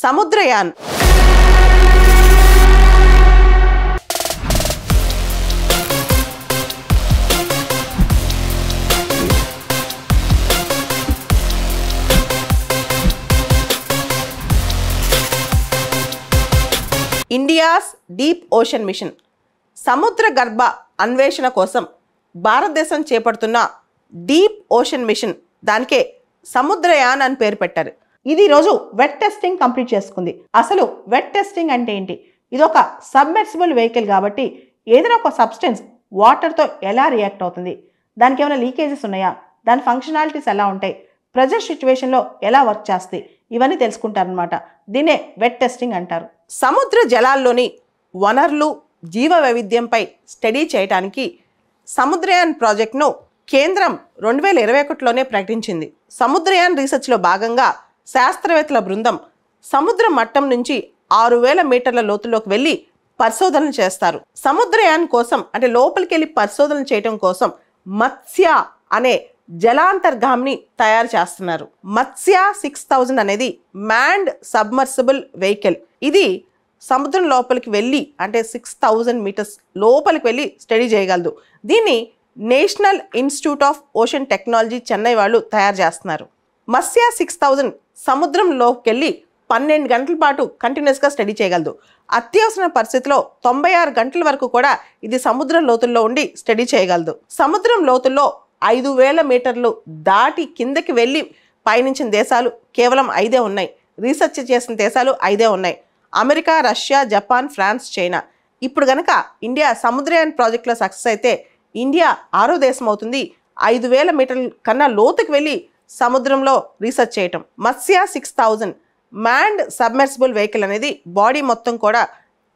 Samudrayaan. India's deep ocean mission సముద్ర గర్భ అన్వేషణ కోసం భారతదేశం చేపడుతున్న డీప్ ఓషన్ మిషన్, దానికే సముద్రయాన్ అని పేరు పెట్టారు. ఇది ఈరోజు వెట్ టెస్టింగ్ కంప్లీట్ చేసుకుంది. అసలు వెట్ టెస్టింగ్ అంటే ఏంటి? ఇది ఒక సబ్మెర్సిబుల్ వెహికల్ కాబట్టి ఏదైనా ఒక సబ్స్టెన్స్ వాటర్తో ఎలా రియాక్ట్ అవుతుంది, దానికి ఏమైనా లీకేజెస్ ఉన్నాయా, దాని ఫంక్షనాలిటీస్ ఎలా ఉంటాయి, ప్రెజర్ సిచ్యువేషన్లో ఎలా వర్క్ చేస్తాయి, ఇవన్నీ తెలుసుకుంటారనమాట. దీన్నే వెట్ టెస్టింగ్ అంటారు. సముద్ర జలాల్లోని వనరులు, జీవ వైవిధ్యంపై స్టడీ చేయడానికి సముద్రయాన్ ప్రాజెక్ట్ను కేంద్రం 2021లోనే ప్రకటించింది. సముద్రయాన్ రీసెర్చ్లో భాగంగా శాస్త్రవేత్తల బృందం సముద్ర మట్టం నుంచి 6000 మీటర్ల లోతులోకి వెళ్ళి పరిశోధనలు చేస్తారు. సముద్రయాన్ కోసం అంటే లోపలికి వెళ్ళి పరిశోధనలు చేయడం కోసం మత్స్య అనే జలాంతర్గామిని తయారు చేస్తున్నారు. మత్స్య 6000 అనేది మ్యాన్డ్ సబ్మర్సిబుల్ వెహికల్. ఇది సముద్రం లోపలికి వెళ్ళి అంటే 6000 మీటర్స్ లోపలికి వెళ్ళి స్టడీ చేయగలదు. దీన్ని national institute of ocean technology Chennai వాళ్ళు తయారు చేస్తున్నారు. మత్స్య 6000 సముద్రంలోకి వెళ్ళి 12 గంటల పాటు కంటిన్యూస్గా స్టడీ చేయగలదు. అత్యవసర పరిస్థితిలో 96 గంటల వరకు కూడా ఇది సముద్రం లోతుల్లో ఉండి స్టడీ చేయగలదు. సముద్రం లోతుల్లో 5000 మీటర్లు దాటి కిందకి వెళ్ళి పయనించిన దేశాలు కేవలం 5 ఉన్నాయి. రీసెర్చ్ చేసిన దేశాలు 5 ఉన్నాయి: America, Russia, Japan, France, China. ఇప్పుడు కనుక ఇండియా సముద్రయాన్ ప్రాజెక్టులో సక్సెస్ అయితే ఇండియా 6వ దేశం అవుతుంది 5000 మీటర్ల కన్నా లోతుకు వెళ్ళి సముద్రంలో రీసెర్చ్ చేయటం. మత్స్య 6000 మ్యాన్డ్ సబ్మెర్సిబుల్ వెహికల్ అనేది బాడీ మొత్తం కూడా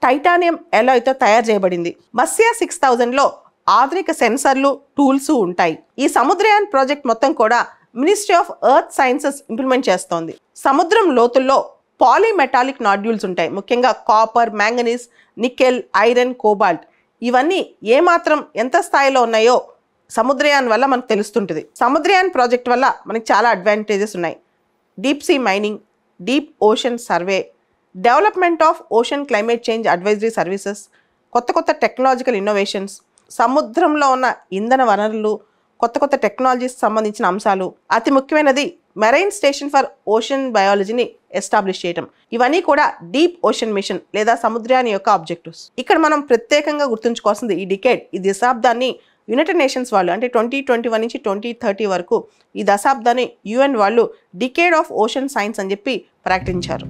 టైటానియం ఎలాయ్తో తయారు చేయబడింది. మత్స్య 6000లో ఆధునిక సెన్సర్లు, టూల్స్ ఉంటాయి. ఈ సముద్రయాన్ ప్రాజెక్ట్ మొత్తం కూడా ministry of earth sciences implement చేస్తోంది. సముద్రం లోతుల్లో పాలీమెటాలిక్ నాడ్యూల్స్ ఉంటాయి. ముఖ్యంగా copper, manganese, nickel, iron, cobalt. ఇవన్నీ ఏమాత్రం ఎంత స్థాయిలో ఉన్నాయో సముద్రయాన్ వల్ల మనకు తెలుస్తుంటుంది. సముద్రయాన్ ప్రాజెక్ట్ వల్ల మనకి చాలా అడ్వాంటేజెస్ ఉన్నాయి. Deep sea mining, deep ocean survey, development of ocean climate change advisory services, కొత్త కొత్త టెక్నాలజికల్ ఇన్నోవేషన్స్, సముద్రంలో ఉన్న ఇంధన వనరులు, కొత్త కొత్త టెక్నాలజీస్ సంబంధించిన అంశాలు, అతి ముఖ్యమైనది మెరైన్ స్టేషన్ ఫర్ ఓషన్ బయాలజీని ఎస్టాబ్లిష్ చేయడం. ఇవన్నీ కూడా డీప్ ఓషన్ మిషన్ లేదా సముద్రయాన్ యొక్క ఆబ్జెక్టివ్స్. ఇక్కడ మనం ప్రత్యేకంగా గుర్తుంచుకోవాల్సింది ఈ డికేడ్, ఈ దశాబ్దాన్ని యునైటెడ్ నేషన్స్ వాళ్ళు అంటే 2021 నుంచి 2030 వరకు ఈ దశాబ్దాన్ని UN వాళ్ళు డికేడ్ ఆఫ్ ఓషన్ సైన్స్ అని చెప్పి ప్రకటించారు.